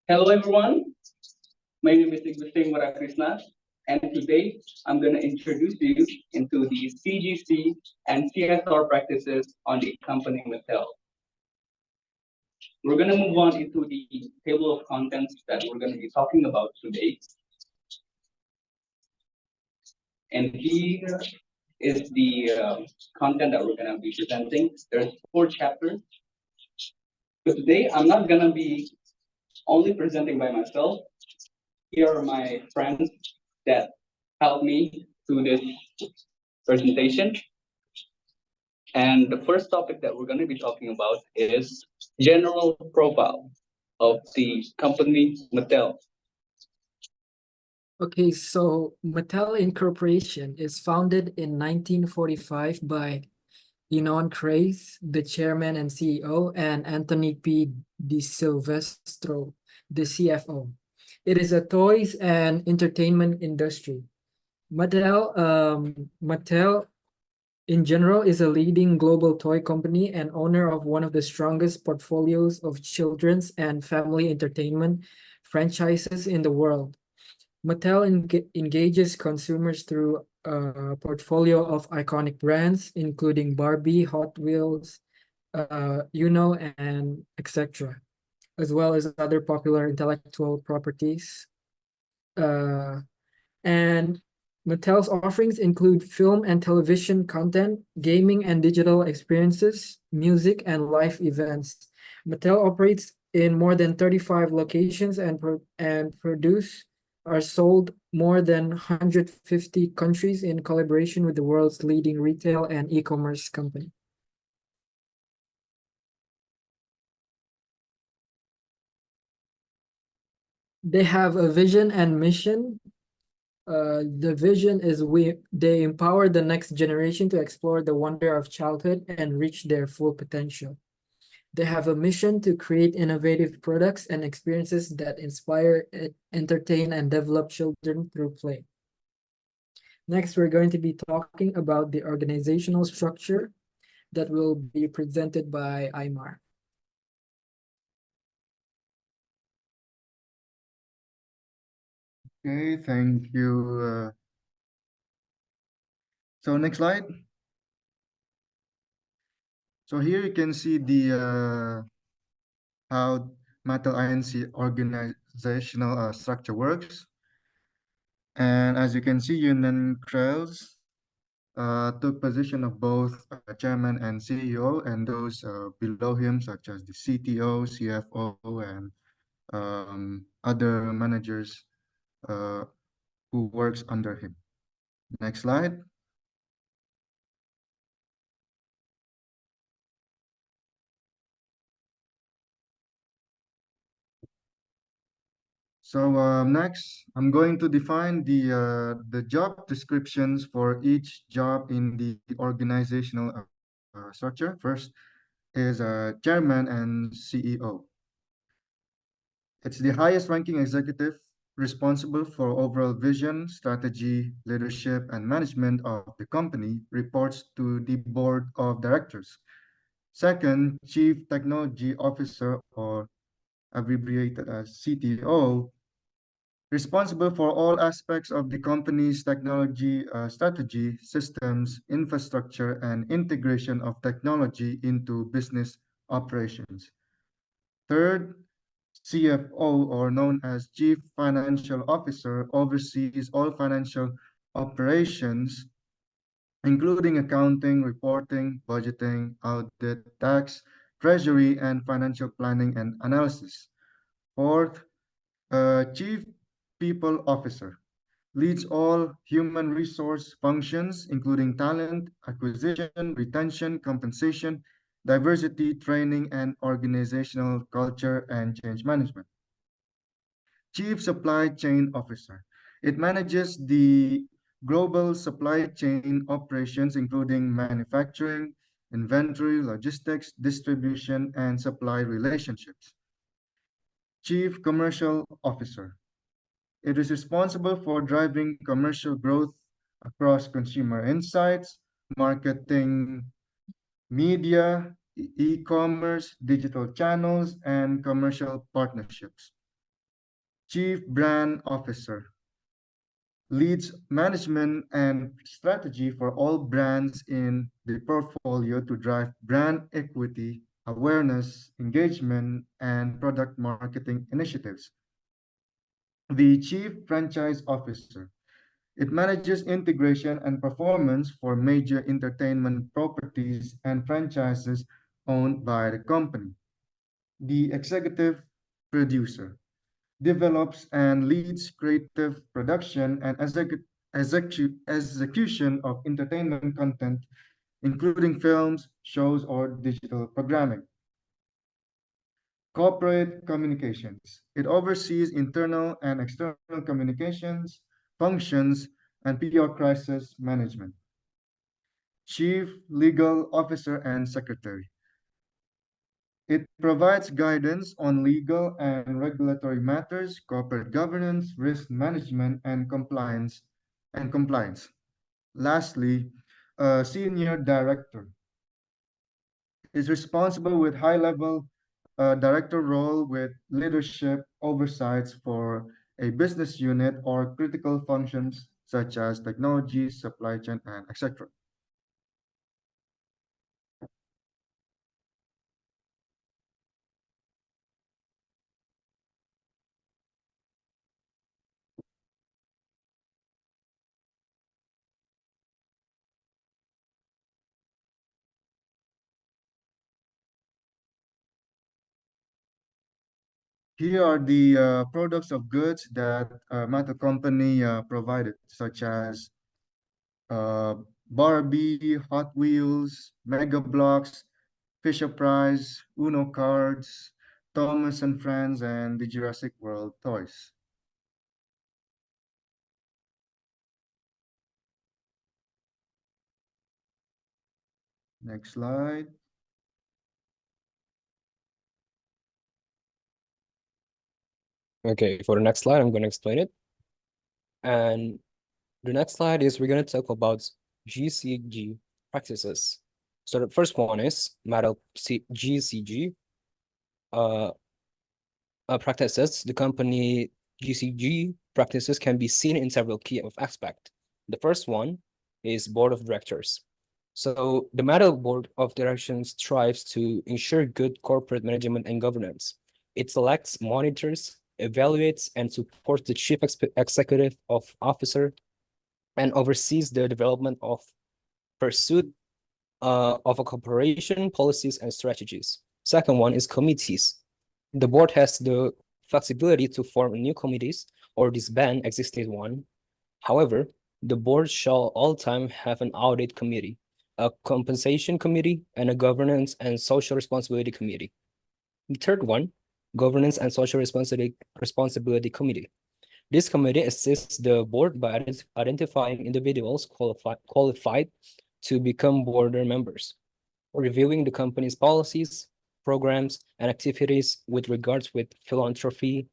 Hello everyone, my name is Igusting Krishna, and today I'm going to introduce you into the CGC and CSR practices on the company Mattel. We're going to move on into the table of contents that we're going to be talking about today. And here is the content that we're going to be presenting. There's 4 chapters. But today I'm not going to be only presenting by myself. Here are my friends that helped me through this presentation. And the first topic that we're going to be talking about is general profile of the company Mattel. Okay, so Mattel Incorporation is founded in 1945 by Ynon Craze, the chairman and CEO, and Anthony P. Di Silvestro, the CFO. It is a toys and entertainment industry. Mattel in general is a leading global toy company and owner of one of the strongest portfolios of children's and family entertainment franchises in the world. Mattel engages consumers through a portfolio of iconic brands, including Barbie, Hot Wheels, and etc., as well as other popular intellectual properties. And Mattel's offerings include film and television content, gaming and digital experiences, music, and live events. Mattel operates in more than 35 locations and produce are sold more than 150 countries in collaboration with the world's leading retail and e-commerce company. They have a vision and mission. The vision is they empower the next generation to explore the wonder of childhood and reach their full potential. They have a mission to create innovative products and experiences that inspire, entertain, and develop children through play. Next, we're going to be talking about the organizational structure that will be presented by Aymar. Okay, thank you. So next slide. So here you can see the how Mattel INC organizational structure works. And as you can see, Yunan Krells took position of both chairman and CEO, and those below him, such as the CTO, CFO, and other managers who works under him. Next slide. So next, I'm going to define the job descriptions for each job in the organizational structure. First is chairman and CEO. It's the highest ranking executive responsible for overall vision, strategy, leadership, and management of the company, reports to the board of directors. Second, Chief Technology Officer, or abbreviated as CTO, responsible for all aspects of the company's technology strategy, systems, infrastructure, and integration of technology into business operations. Third, CFO, or known as Chief Financial Officer, oversees all financial operations, including accounting, reporting, budgeting, audit, tax, treasury, and financial planning and analysis. Fourth, Chief People Officer leads all human resource functions, including talent, acquisition, retention, compensation, diversity, training, and organizational culture and change management. Chief Supply Chain Officer. It manages the global supply chain operations, including manufacturing, inventory, logistics, distribution, and supply relationships. Chief Commercial Officer. It is responsible for driving commercial growth across consumer insights, marketing, media, e-commerce, digital channels, and commercial partnerships. Chief Brand Officer leads management and strategy for all brands in the portfolio to drive brand equity, awareness, engagement, and product marketing initiatives. The Chief Franchise Officer. It manages integration and performance for major entertainment properties and franchises owned by the company. The Executive Producer develops and leads creative production and execution of entertainment content, including films, shows, or digital programming. Corporate communications. It oversees internal and external communications, functions, and PR crisis management. Chief Legal Officer and Secretary. It provides guidance on legal and regulatory matters, corporate governance, risk management, and compliance. Lastly, a senior director is responsible with high-level director role with leadership oversights for a business unit or critical functions such as technology, supply chain, and etc. Here are the products of goods that Mattel Company provided, such as uh, Barbie, Hot Wheels, Mega Blocks, Fisher Price, Uno cards, Thomas and Friends, and the Jurassic World toys. Next slide. Okay, for the next slide, I'm going to explain it. And the next slide is we're going to talk about GCG practices. So the first one is Mattel GCG practices. The company GCG practices can be seen in several key aspects. The first one is board of directors. So the Mattel board of directors strives to ensure good corporate management and governance. It selects, monitors, evaluates, and supports the chief executive officer and oversees the development of pursuit of a corporation policies and strategies. Second one is committees. The board has the flexibility to form new committees or disband existing one. However, the board shall all time have an audit committee, a compensation committee, and a governance and social responsibility committee. The third one, governance and social responsibility committee. This committee assists the board by identifying individuals qualified to become board members, reviewing the company's policies, programs, and activities with regards with philanthropy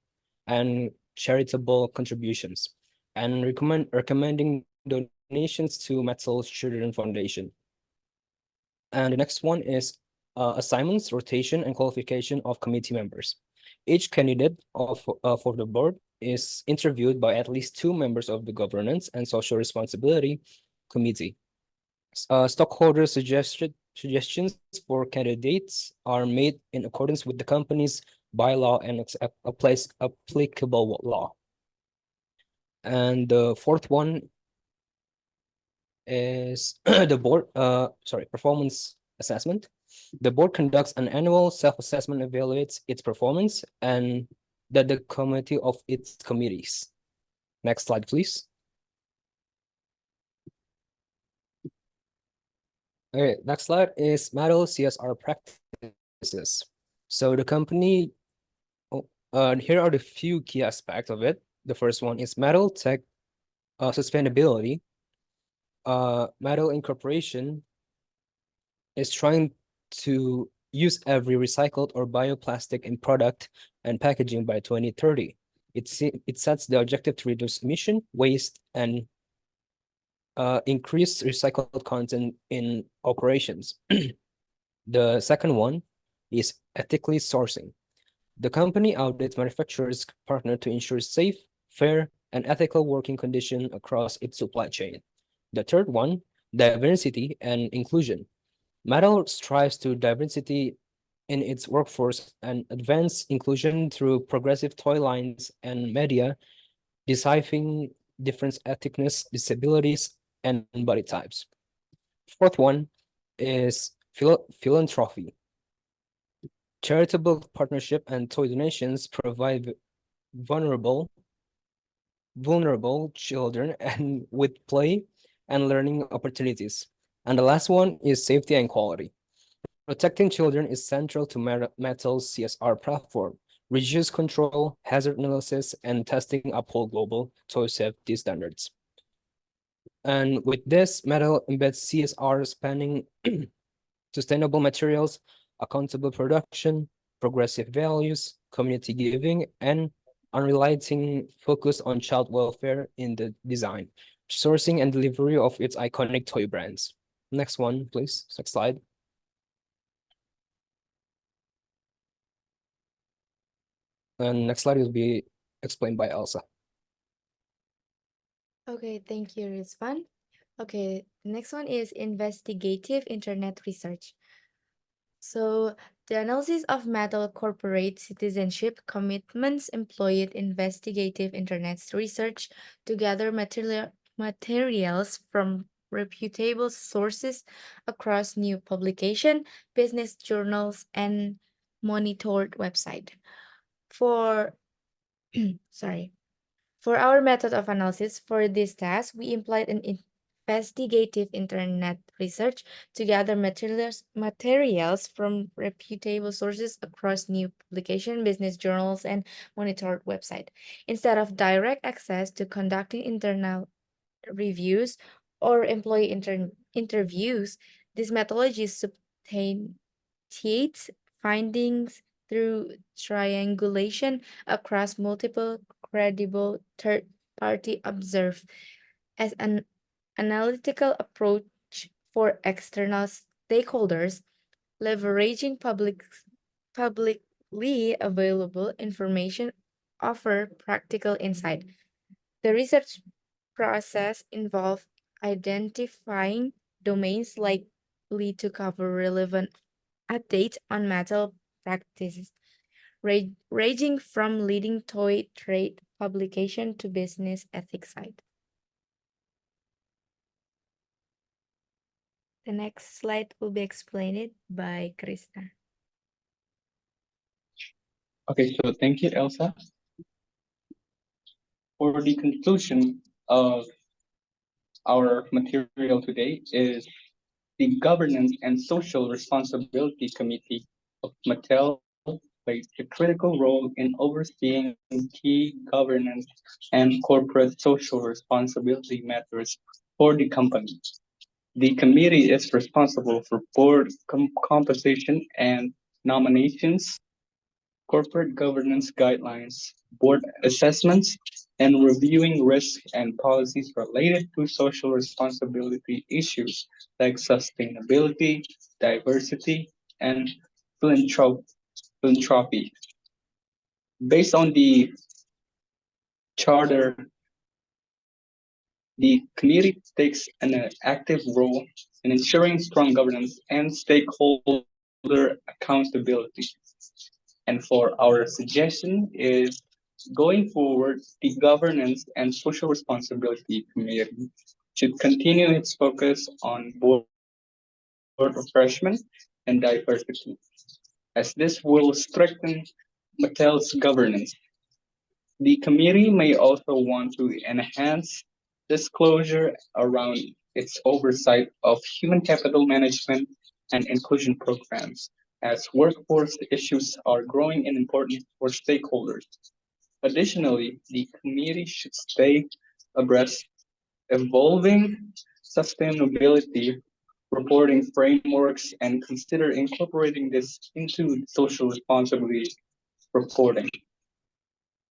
and charitable contributions, and recommending donations to Mattel's Children Foundation. And the next one is assignments, rotation, and qualification of committee members. Each candidate for the board is interviewed by at least 2 members of the Governance and Social Responsibility Committee. Stockholder suggestions for candidates are made in accordance with the company's bylaw and applicable law. And the fourth one is the board, performance assessment. The board conducts an annual self-assessment, evaluates its performance, and the committee of its committees. Next slide, please. Okay, next slide is Mattel CSR practices. So the company, here are the few key aspects of it. The first one is Mattel Tech sustainability. Mattel Incorporation is trying to use every recycled or bioplastic in product and packaging by 2030. It sets the objective to reduce emission, waste, and increase recycled content in operations. The second one is ethically sourcing. The company audits manufacturers' partner to ensure safe, fair, and ethical working conditions across its supply chain. The third one, diversity and inclusion. Mattel strives to diversity in its workforce and advance inclusion through progressive toy lines and media, deciphering different ethnicness, disabilities, and body types. Fourth one is philanthropy. Charitable partnership and toy donations provide vulnerable children and with play and learning opportunities. And the last one is safety and quality. Protecting children is central to Mattel's CSR platform. Reduce control, hazard analysis, and testing uphold global toy safety standards. And with this, Mattel embeds CSR spanning sustainable materials, accountable production, progressive values, community giving, and unrelenting focus on child welfare in the design, sourcing, and delivery of its iconic toy brands. Next one, please. Next slide. And next slide will be explained by Elsa. Okay, thank you, Rizwan. Okay, the next one is investigative internet research. So the analysis of Mattel corporate citizenship commitments employed investigative internet research to gather materials from reputable sources across new publication, business journals, and monitored website. For sorry. For our method of analysis for this task, we employed an investigative internet research to gather materials from reputable sources across new publication, business journals, and monitored website. Instead of direct access to conducting internal reviews or employee interviews, this methodology substantiates findings through triangulation across multiple credible third-party observe as an analytical approach for external stakeholders, leveraging publicly available information offer practical insight. The research process involved identifying domains likely to cover relevant updates on metal practices, ranging from leading toy trade publication to business ethics site. The next slide will be explained by Krista. Okay, so thank you, Elsa. For the conclusion of our material today is the Governance and Social Responsibility Committee of Mattel plays a critical role in overseeing key governance and corporate social responsibility matters for the company. The committee is responsible for board composition and nominations, corporate governance guidelines, board assessments, and reviewing risks and policies related to social responsibility issues like sustainability, diversity, and philanthropy. Based on the charter, the committee takes an active role in ensuring strong governance and stakeholder accountability. And for our suggestion is going forward, the Governance and Social Responsibility Committee should continue its focus on board refreshment and diversity, as this will strengthen Mattel's governance. The committee may also want to enhance disclosure around its oversight of human capital management and inclusion programs, as workforce issues are growing in importance for stakeholders. Additionally, the committee should stay abreast evolving sustainability reporting frameworks and consider incorporating this into social responsibility reporting.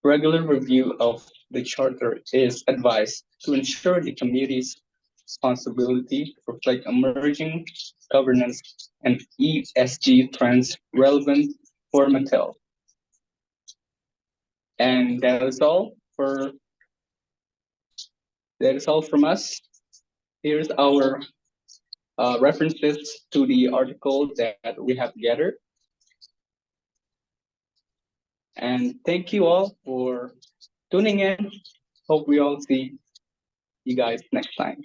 Regular review of the charter is advised to ensure the committee's responsibility reflect emerging governance and ESG trends relevant for Mattel. And that is all from us. Here's our references to the articles that we have gathered. And thank you all for tuning in. Hope we all see you guys next time.